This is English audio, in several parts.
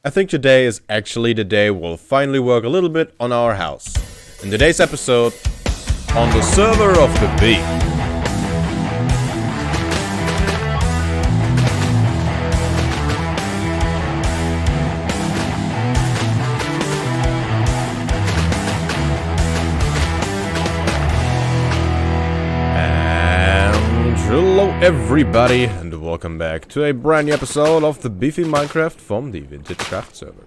I think today is actually the day we'll finally work a little bit on our house. In today's episode, on the server of the Beef. Hello everybody, and welcome back to a brand new episode of the Beefy Minecraft from the VintageCraft server.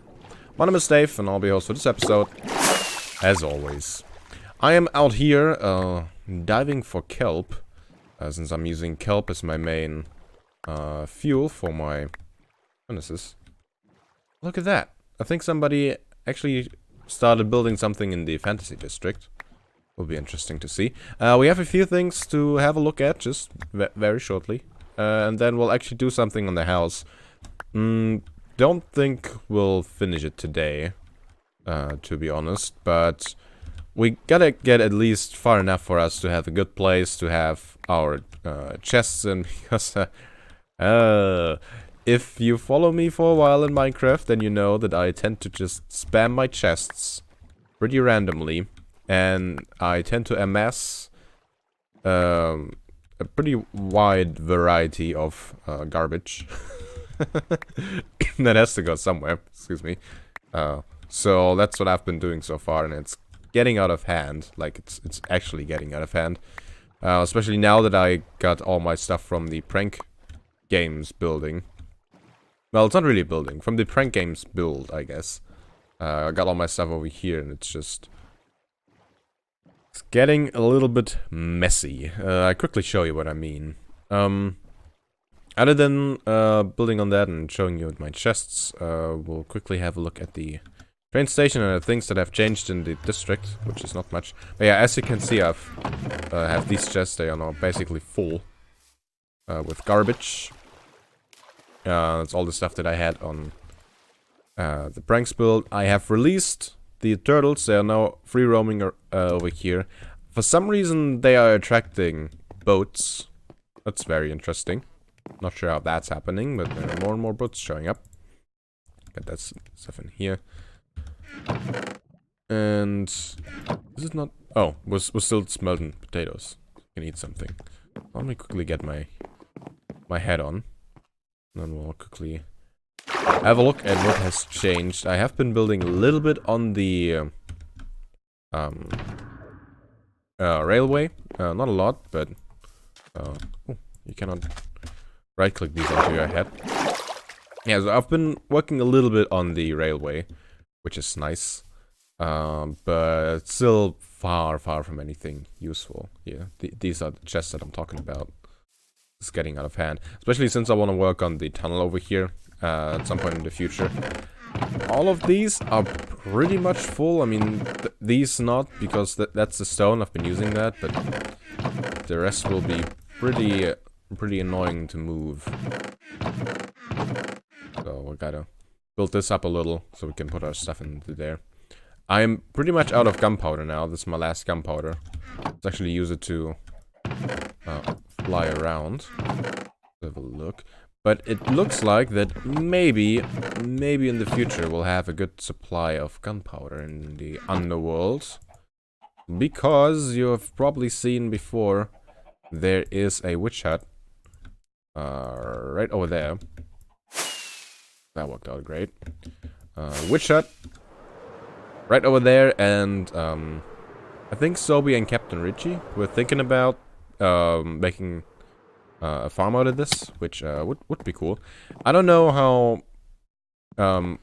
My name is Dave, and I'll be host for this episode, as always. I am out here, diving for kelp, since I'm using kelp as my main, fuel for my furnaces. Look at that. I think somebody actually started building something in the fantasy district. Will be interesting to see. We have a few things to have a look at, just very shortly. And then we'll actually do something on the house. Don't think we'll finish it today, to be honest. But we gotta get at least far enough for us to have a good place to have our chests in. Because if you follow me for a while in Minecraft, then you know that I tend to just spam my chests pretty randomly. And I tend to amass a pretty wide variety of garbage. That has to go somewhere, excuse me. So that's what I've been doing so far, and it's getting out of hand. Like, it's actually getting out of hand. Especially now that I got all my stuff from the prank games building. Well, it's not really building. From the prank games build, I guess. I got all my stuff over here, and it's just... it's getting a little bit messy. I quickly show you what I mean. Other than building on that and showing you my chests, we'll quickly have a look at the train station and the things that have changed in the district, which is not much. But yeah, as you can see, I have these chests. They are now basically full with garbage. That's all the stuff that I had on the pranks build. I have released the turtles. They are now free roaming over here. For some reason, they are attracting boats. That's very interesting. Not sure how that's happening, but there are more and more boats showing up. Got that stuff in here. And is it not? Oh, we're still smelting potatoes. Can eat something. Let me quickly get my head on, and then we'll quickly have a look at what has changed. I have been building a little bit on the railway. Not a lot, but oh, you cannot right-click these onto your head. Yeah, so I've been working a little bit on the railway, which is nice, but it's still far from anything useful. Yeah, these are the chests that I'm talking about. It's getting out of hand, especially since I want to work on the tunnel over here. At some point in the future. All of these are pretty much full. I mean, these not, because that's the stone. I've been using that, but the rest will be pretty annoying to move. So we gotta build this up a little so we can put our stuff into there. I'm pretty much out of gunpowder now. This is my last gunpowder. Let's actually use it to fly around. Have a look. But it looks like that maybe in the future we'll have a good supply of gunpowder in the underworld. Because you have probably seen before, there is a witch hut right over there. That worked out great. Witch hut right over there, and I think Sobi and Captain Richie were thinking about making a farm out of this, which would be cool. I don't know how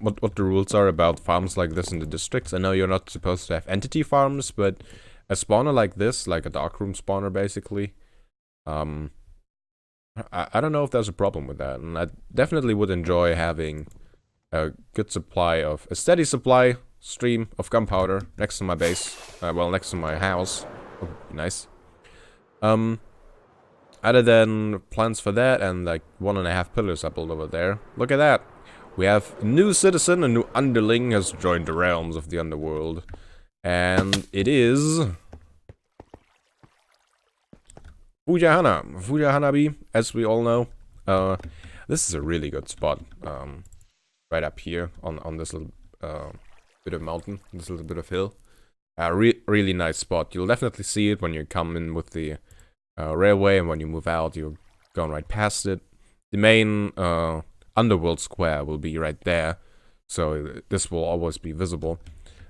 what the rules are about farms like this in the districts. I know you're not supposed to have entity farms, but a spawner like this, like a darkroom spawner basically, I don't know if there's a problem with that, and I definitely would enjoy having a good supply of a steady supply stream of gunpowder next to my base, well, next to my house. Would be nice. Other than plans for that and like 1.5 pillars I built over there. Look at that. We have a new citizen, a new underling has joined the realms of the underworld. And it is Fujahanabi, as we all know. This is a really good spot. right up here on this little bit of mountain, this little bit of hill. Really nice spot. You'll definitely see it when you come in with the railway, and when you move out, you're going right past it. The main underworld square will be right there, so this will always be visible.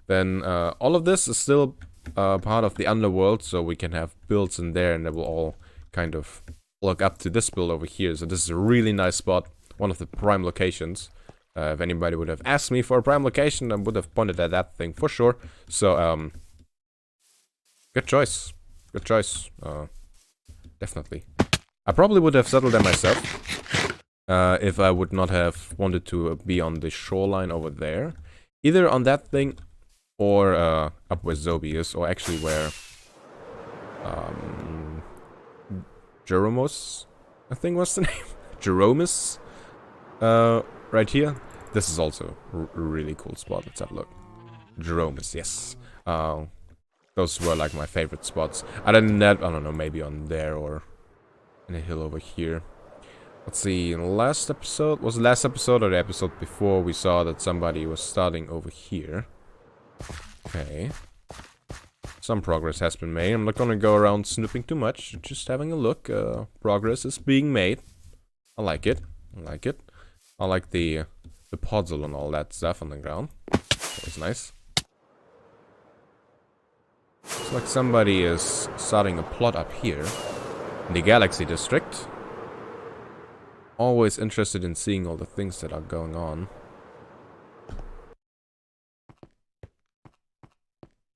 Then all of this is still part of the underworld, so we can have builds in there, and they will all kind of look up to this build over here. So this is a really nice spot, one of the prime locations. If anybody would have asked me for a prime location, I would have pointed at that thing for sure. So good choice, good choice. Definitely. I probably would have settled there myself if I would not have wanted to be on the shoreline over there, either on that thing or up where Zobi is, or actually where Jeromos, I think was the name. Jeromus, right here. This is also a really cool spot. Let's have a look. Jeromus, yes. Those were like my favorite spots. Other than that, I don't know, maybe on there or in a hill over here. Let's see, in the last episode, was the last episode or the episode before, we saw that somebody was starting over here. Okay. Some progress has been made. I'm not gonna go around snooping too much, just having a look. Progress is being made. I like it. I like it. I like the puzzle and all that stuff on the ground. That was nice. Looks like somebody is starting a plot up here in the Galaxy District. Always interested in seeing all the things that are going on.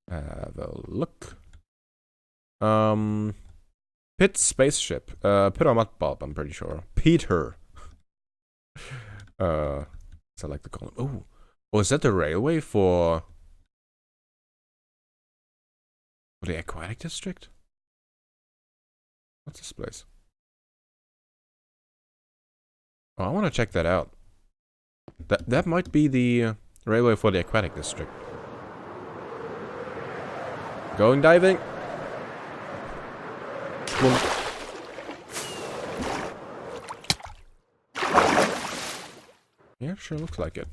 Have a look. Pit spaceship. Pit or mud bulb, I'm pretty sure. Peter. As I like to call him. Oh. Oh, is that the railway for the aquatic district? What's this place? Oh, I want to check that out. That might be the railway for the aquatic district. Going diving. Boom. Yeah, sure looks like it.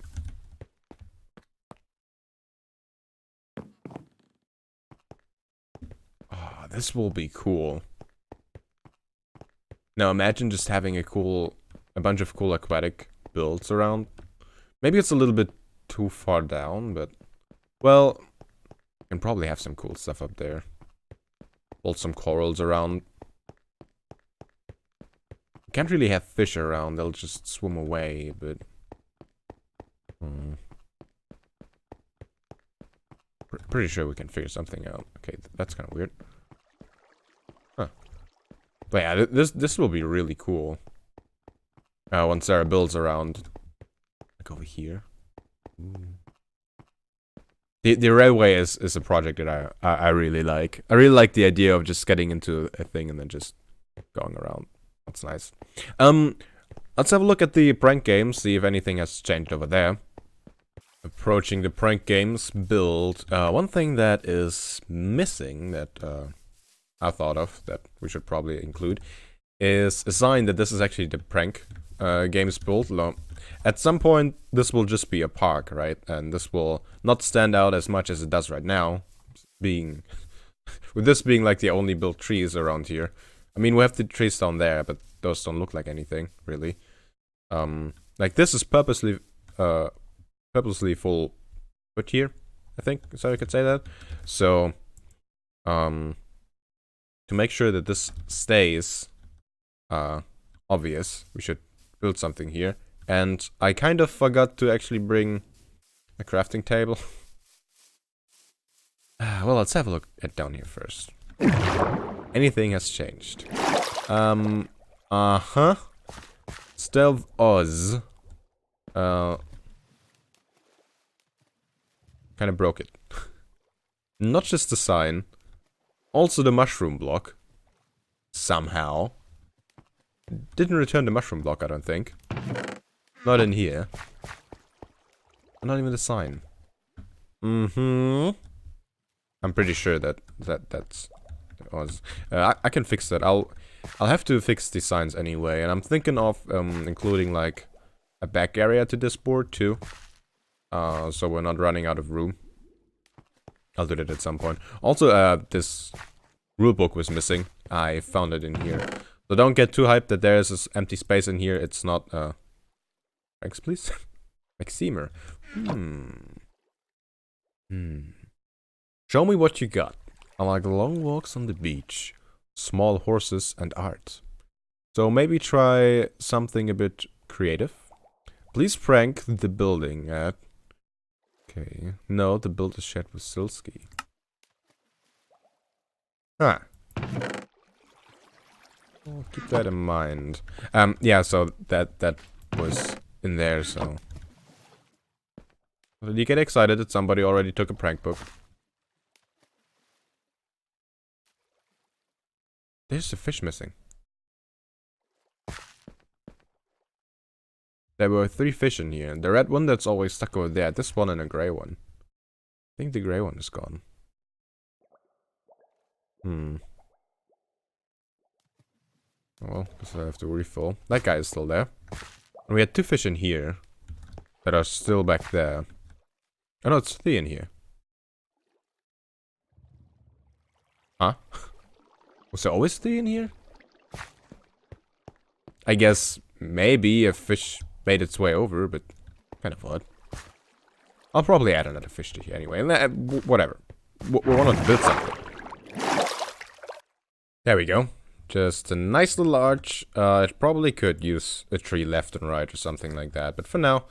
Ah, this will be cool. Now imagine just having a bunch of cool aquatic builds around. Maybe it's a little bit too far down, but well, you can probably have some cool stuff up there. Build some corals around. You can't really have fish around, they'll just swim away, but pretty sure we can figure something out. Okay, that's kind of weird. Huh. But yeah, this will be really cool. Once there are builds around, like over here. The railway is a project that I really like. I really like the idea of just getting into a thing and then just going around. That's nice. Let's have a look at the prank games, see if anything has changed over there. Approaching the prank games build. One thing that is missing that I thought of that we should probably include is a sign that this is actually the prank games build. At some point, this will just be a park, right? And this will not stand out as much as it does right now, being with this being like the only built trees around here. I mean, we have the trees down there, but those don't look like anything really. Like this is purposely full put here, I think, so I could say that. So, to make sure that this stays obvious, we should build something here. And I kind of forgot to actually bring a crafting table. Well, let's have a look at down here first. Anything has changed. Stealth Oz. Kind of broke it. Not just the sign, also the mushroom block. Somehow. Didn't return the mushroom block, I don't think. Not in here. Not even the sign. I'm pretty sure that's Oz. I can fix that. I'll have to fix the signs anyway, and I'm thinking of including like a back area to this board too. So we're not running out of room. I'll do that at some point. Also, this rulebook was missing. I found it in here. So don't get too hyped that there is this empty space in here. It's not, thanks, please. Maximer. Show me what you got. I like long walks on the beach, small horses, and art. So maybe try something a bit creative. Please prank the building at... Okay. No, the builder's shed was Silsky. Huh. I'll keep that in mind. Yeah, so that was in there, so... Did you get excited that somebody already took a prank book? There's a fish missing. There were 3 fish in here. The red one that's always stuck over there. This one and a grey one. I think the grey one is gone. Well, guess I have to refill. That guy is still there. And we had 2 fish in here that are still back there. Oh no, it's 3 in here. Huh? Was there always 3 in here? I guess maybe a fish made its way over, but kind of odd. I'll probably add another fish to here anyway. Whatever. We wanted to build something. There we go. Just a nice little arch. It probably could use a tree left and right or something like that. But for now,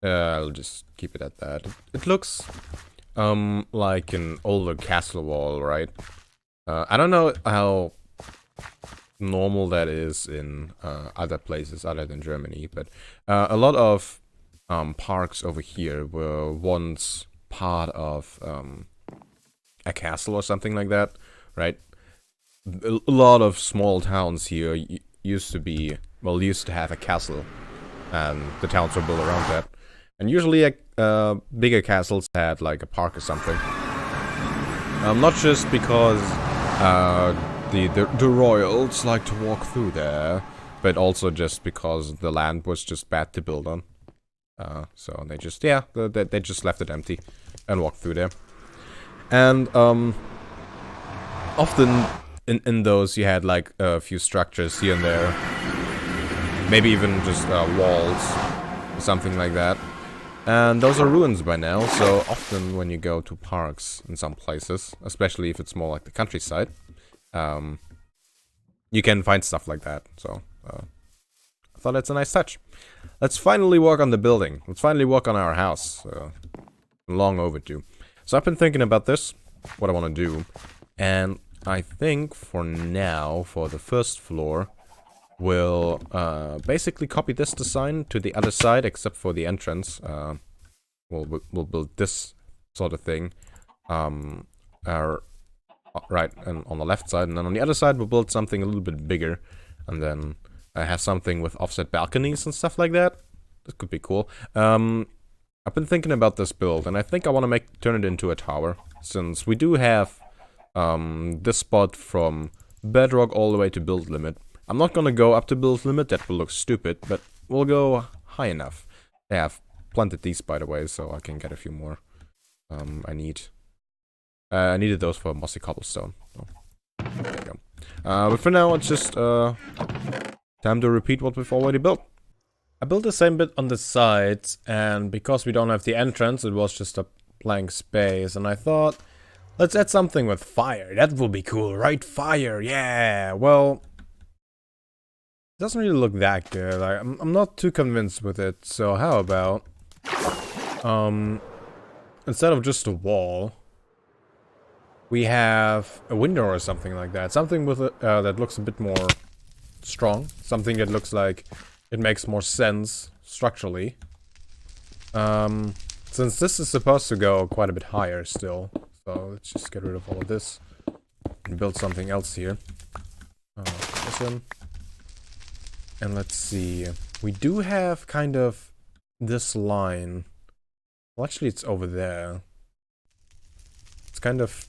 I'll just keep it at that. It looks like an older castle wall, right? I don't know how normal that is in other places other than Germany, but a lot of parks over here were once part of a castle or something like that, right? A lot of small towns here used to have a castle, and the towns were built around that. And usually bigger castles had like a park or something. Not just because the royals like to walk through there, but also just because the land was just bad to build on. So they just, yeah, they just left it empty and walked through there. And often in those you had like a few structures here and there. Maybe even just walls or something like that. And those are ruins by now, so often when you go to parks in some places, especially if it's more like the countryside, you can find stuff like that. So I thought that's a nice touch. Let's finally work on the building. Let's finally work on our house. Long overdue. So I've been thinking about this, what I want to do, and I think for now, for the first floor, we'll basically copy this design to the other side, except for the entrance. We'll build this sort of thing, right, and on the left side, and then on the other side we'll build something a little bit bigger, and then have something with offset balconies and stuff like that. This could be cool. I've been thinking about this build, and I think I want to turn it into a tower, since we do have this spot from bedrock all the way to build limit. I'm not gonna go up to build limit, that will look stupid, but we'll go high enough. Yeah, I've planted these, by the way, so I can get a few more. I needed those for mossy cobblestone. Oh, there you go. But for now, it's just time to repeat what we've already built. I built the same bit on the sides, and because we don't have the entrance, it was just a blank space, and I thought, let's add something with fire. That will be cool, right? Fire, yeah! Well, it doesn't really look that good. I'm not too convinced with it, so how about instead of just a wall, we have a window or something like that. Something with that looks a bit more strong. Something that looks like it makes more sense structurally. Since this is supposed to go quite a bit higher still, so let's just get rid of all of this and build something else here. This one. And let's see. We do have kind of this line. Well, actually, it's over there. It's kind of,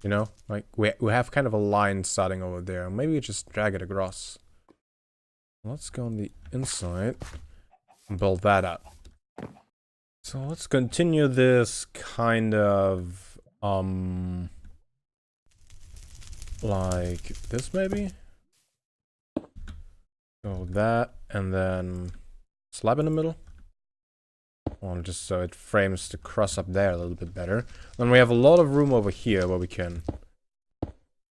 you know, like we have kind of a line starting over there. Maybe we just drag it across. Let's go on the inside. build that up. So let's continue this kind of, like this maybe? So that, and then slab in the middle. Well, just so it frames the cross up there a little bit better. Then we have a lot of room over here where we can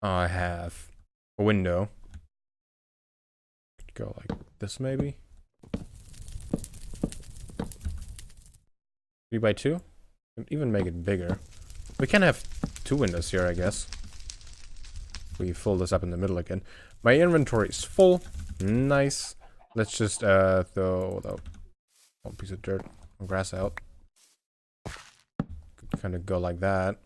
have a window. Could go like this maybe. 3x2? Even make it bigger. We can have 2 windows here, I guess. We fill this up in the middle again. My inventory is full. Nice. Let's just throw one piece of dirt and grass out. Could kind of go like that.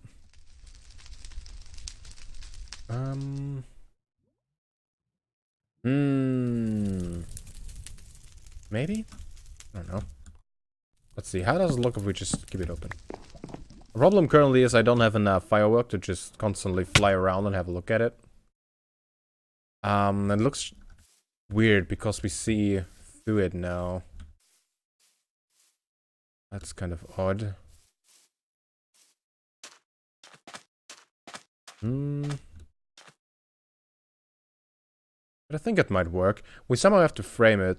Maybe? I don't know. Let's see, how does it look if we just keep it open? The problem currently is I don't have enough firework to just constantly fly around and have a look at it. It looks weird because we see through it now. That's kind of odd. But I think it might work. We somehow have to frame it.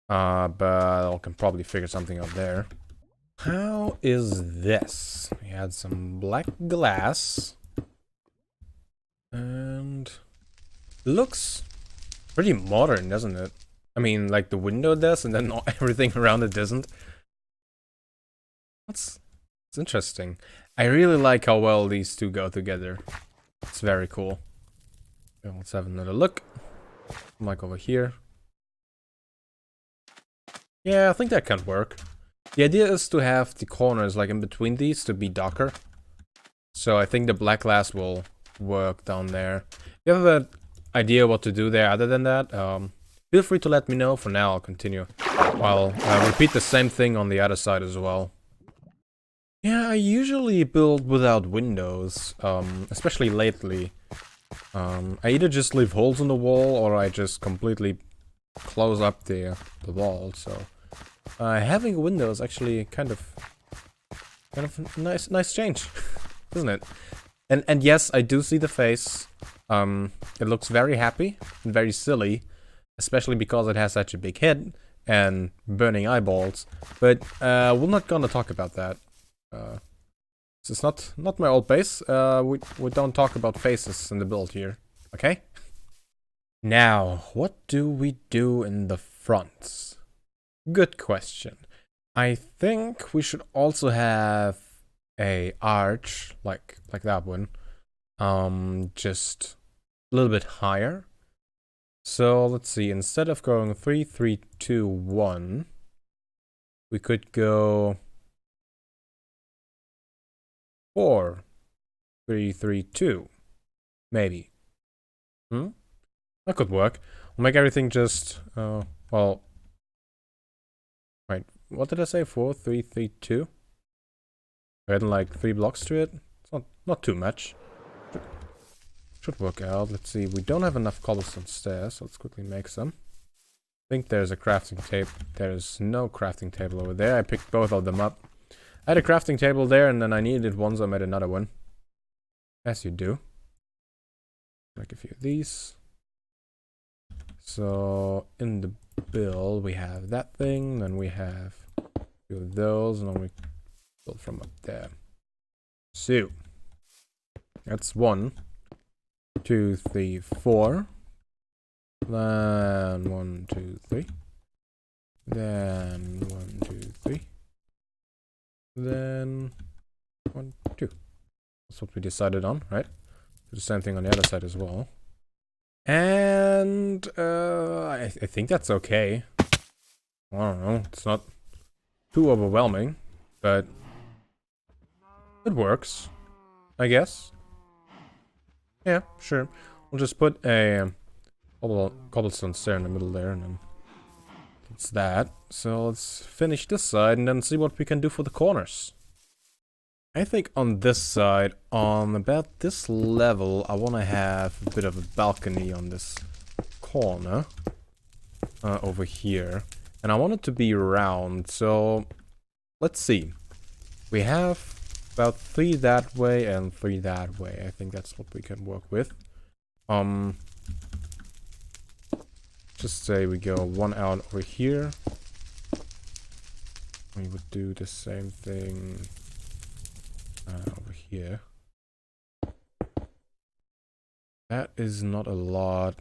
But I can probably figure something out there. How is this? We had some black glass. And looks pretty modern, doesn't it? I mean, like the window does, and then everything around it doesn't. It's interesting. I really like how well these two go together. It's very cool. Okay, let's have another look. Like over here. Yeah, I think that can work. The idea is to have the corners, like in between these, to be darker. So I think the black glass will work down there. If you have an idea what to do there other than that, feel free to let me know. For now, I'll continue. I'll repeat the same thing on the other side as well. Yeah, I usually build without windows, especially lately. I either just leave holes in the wall, or I just completely close up the wall. So having a window is actually kind of nice change, isn't it? And yes, I do see the face. It looks very happy and very silly, especially because it has such a big head and burning eyeballs. But we're not gonna talk about that. This is not my old base. We don't talk about faces in the build here, okay? Now, what do we do in the fronts? Good question. I think we should also have a arch like that one, just a little bit higher. So let's see. Instead of going 3, 3, 2, 1, we could go 4, 3, 3, 2, maybe. That could work. We'll make everything just, well, wait, what did I say? 4, 3, 3, 2? We're adding like 3 blocks to it. It's not too much. Should work out. Let's see, we don't have enough cobblestone stairs, so let's quickly make some. I think there's a crafting table. There's no crafting table over there. I picked both of them up. I had a crafting table there, and then I needed one, so I made another one. As you do. Make a few of these. So, in the build, we have that thing, then we have a few of those, and then we build from up there. So, that's 1, 2, 3, 4. Then 1, 2, 3. Then 1, 2, 3. Then 1, 2. That's what we decided on, right? Do the same thing on the other side as well. And I think that's okay. I don't know. It's not too overwhelming, but it works, I guess. Yeah, sure. We'll just put a cobblestone stair in the middle there, and then it's that. So let's finish this side and then see what we can do for the corners. I think on this side, on about this level, I want to have a bit of a balcony on this corner over here. And I want it to be round, so let's see. We have about 3 that way and 3 that way. I think that's what we can work with. Just say we go 1 out over here. We would do the same thing over here. That is not a lot.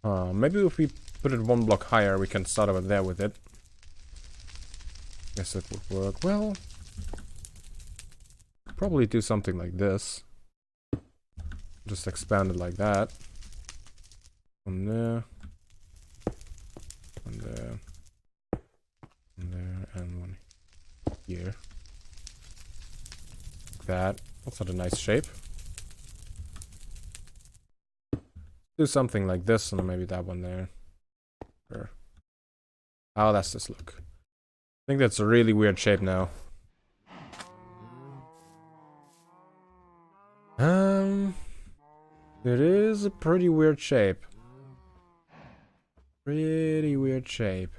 Maybe if we put it 1 block higher, we can start over there with it. Guess it would work. Well, probably do something like this. Just expand it like that. From there. From there. From there. And 1 here. Like that. That's not a nice shape. Do something like this and maybe that one there. Sure. How does this look? I think that's a really weird shape now. It is a pretty weird shape. Pretty weird shape.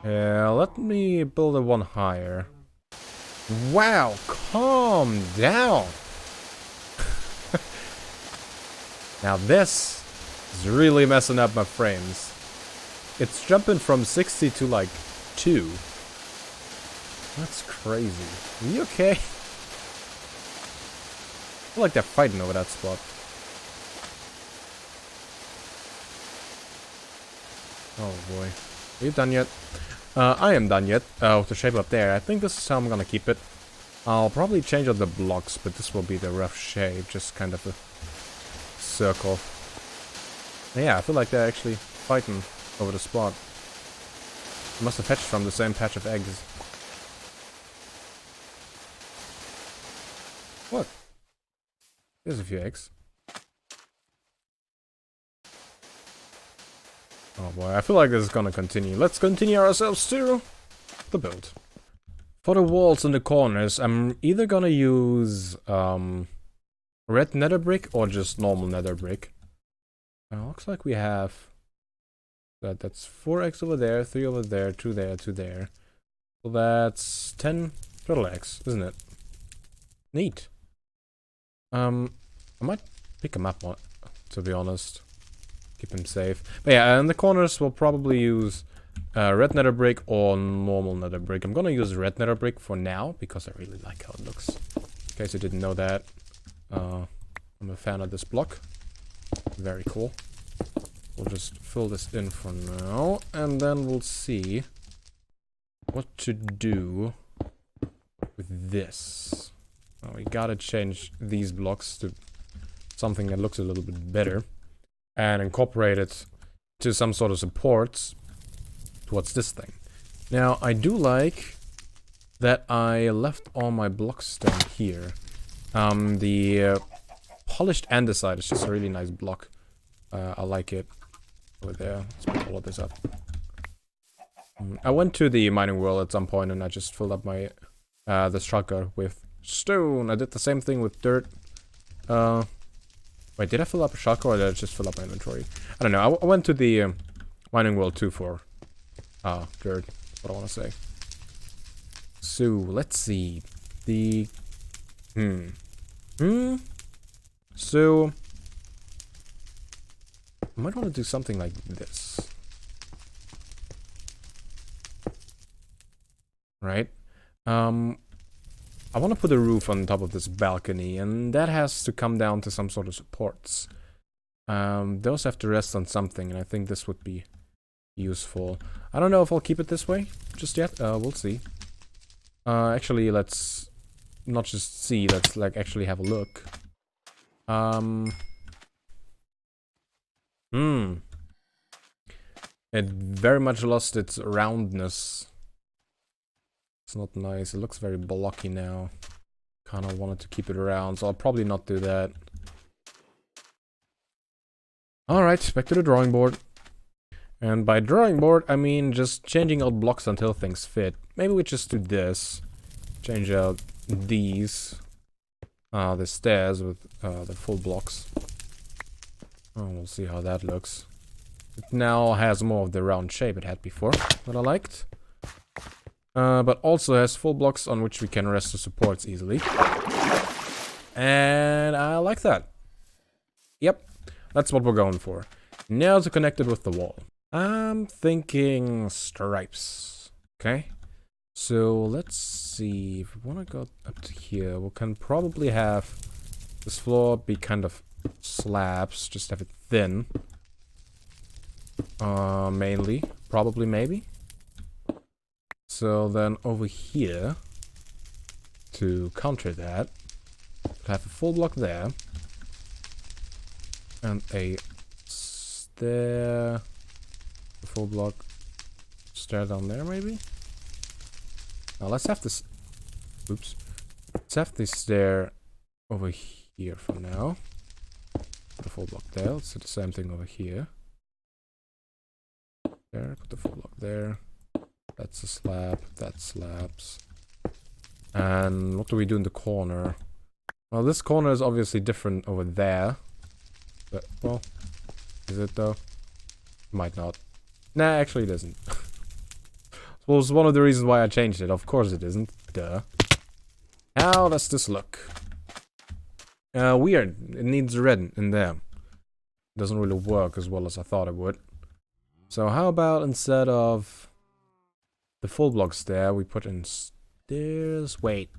Yeah, let me build a 1 higher. Wow, calm down. Now this is really messing up my frames. It's jumping from 60 to like 2. That's crazy. Are you okay? I feel like they're fighting over that spot. Oh boy. Are you done yet? I am done yet. With the shape up there. I think this is how I'm gonna keep it. I'll probably change out the blocks, but this will be the rough shape. Just kind of a circle. Yeah, I feel like they're actually fighting over the spot. Must have hatched from the same patch of eggs. What? There's a few eggs. Oh boy, I feel like this is gonna continue. Let's continue ourselves to the build. For the walls in the corners, I'm either gonna use red nether brick or just normal nether brick. Looks like we have that's 4 eggs over there, 3 over there, 2 there, 2 there. So that's 10 turtle eggs, isn't it? Neat. I might pick them up, to be honest. Keep them safe. But yeah, in the corners we'll probably use red nether brick or normal nether brick. I'm gonna use red nether brick for now because I really like how it looks. In case you didn't know that, I'm a fan of this block. Very cool. We'll just fill this in for now, and then we'll see what to do with this. Oh, we gotta change these blocks to something that looks a little bit better and incorporate it to some sort of supports towards this thing. Now, I do like that I left all my blocks down here. The polished andesite is just a really nice block. I like it. Over there. Let's put all of this up. I went to the mining world at some point and I just filled up my the shotgun with stone. I did the same thing with dirt. Wait, did I fill up a shotgun or did I just fill up my inventory? I don't know. I went to the mining world too for dirt. That's what I want to say. So let's see. The So I might want to do something like this. Right? I want to put a roof on top of this balcony, and that has to come down to some sort of supports. Those have to rest on something, and I think this would be useful. I don't know if I'll keep it this way just yet. We'll see. Actually, let's not just see, let's like actually have a look. It very much lost its roundness. It's not nice. It looks very blocky now. Kinda wanted to keep it around, so I'll probably not do that. Alright, back to the drawing board. And by drawing board, I mean just changing out blocks until things fit. Maybe we just do this. Change out these. The stairs with the full blocks. Oh, we'll see how that looks. It now has more of the round shape it had before, that I liked. But also has full blocks on which we can rest the supports easily. And I like that. Yep, that's what we're going for. Now to connect it with the wall. I'm thinking stripes. Okay. So let's see. If we want to go up to here, we can probably have this floor be kind of slabs. Just have it thin. Mainly. Probably, maybe. So then over here, to counter that, we'll have a full block there. And a stair. A full block stair down there, maybe? Now let's have this. Oops. Let's have this stair over here for now. Put the full block there. Let's do the same thing over here. There, put the full block there. That's a slab. That's slabs. And what do we do in the corner? Well, this corner is obviously different over there. But, well, is it though? Might not. Nah, actually it isn't. Well, it's one of the reasons why I changed it. Of course it isn't. Duh. How does this look? Weird. It needs red in there. It doesn't really work as well as I thought it would. So how about instead of the full blocks there, we put in stairs? Wait.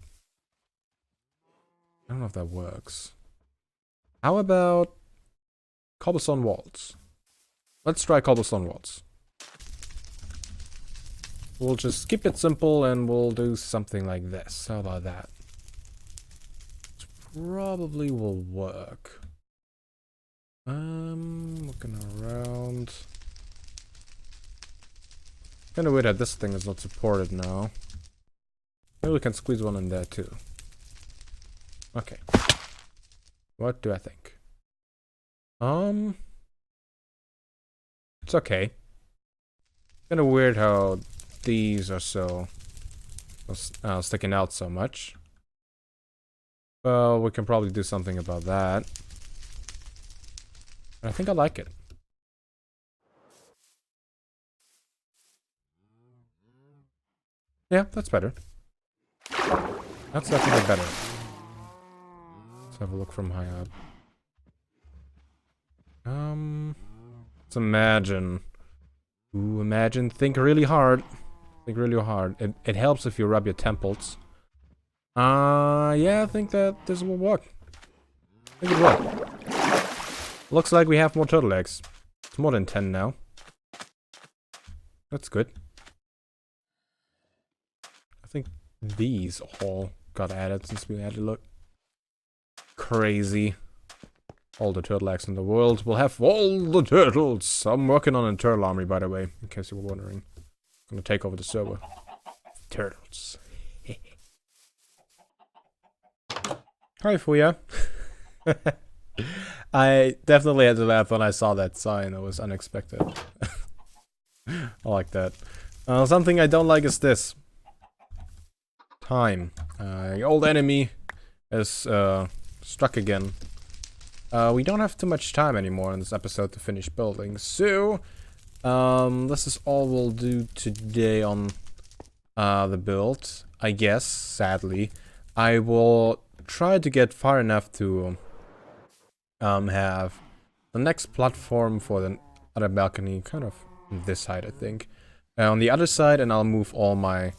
I don't know if that works. How about cobblestone walls? Let's try cobblestone walls. We'll just keep it simple and we'll do something like this. How about that? Which probably will work. Looking around. Kinda weird that this thing is not supported now. Maybe we can squeeze one in there too. Okay. What do I think? It's okay. Kinda weird how these are so sticking out so much. Well, we can probably do something about that. I think I like it. Yeah, that's better. That's definitely better. Let's have a look from high up. Let's imagine. Ooh, imagine. Think really hard. Think really hard. It helps if you rub your temples. Yeah, I think that this will work. I think it will. Looks like we have more turtle eggs. It's more than 10 now. That's good. I think these all got added since we added. Look. Crazy. All the turtle eggs in the world. We'll have all the turtles. I'm working on a turtle army, by the way, in case you were wondering. I'm gonna take over the server. Turtles. Hi, Fuya. I definitely had to laugh when I saw that sign. It was unexpected. I like that. Something I don't like is this. Time. The old enemy is struck again. We don't have too much time anymore in this episode to finish building, so this is all we'll do today on the build, I guess, sadly. I will try to get far enough to have the next platform for the other balcony, kind of this side, I think. On the other side, and I'll move all my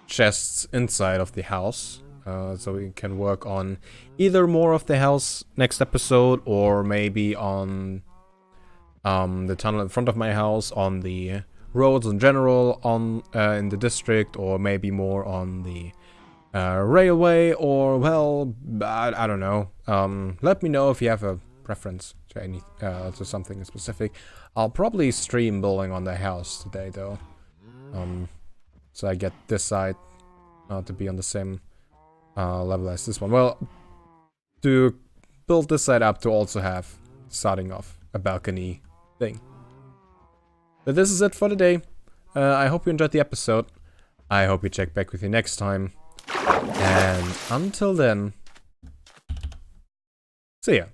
chests inside of the house. So we can work on either more of the house next episode, or maybe on the tunnel in front of my house, on the roads in general, on in the district, or maybe more on the railway, or well, I don't know. Let me know if you have a preference to any to something specific. I'll probably stream building on the house today, though. So I get this side to be on the same level as this one. Well, to build this side up to also have, starting off, a balcony thing. But this is it for today. I hope you enjoyed the episode. I hope you check back with you next time. And until then, see ya.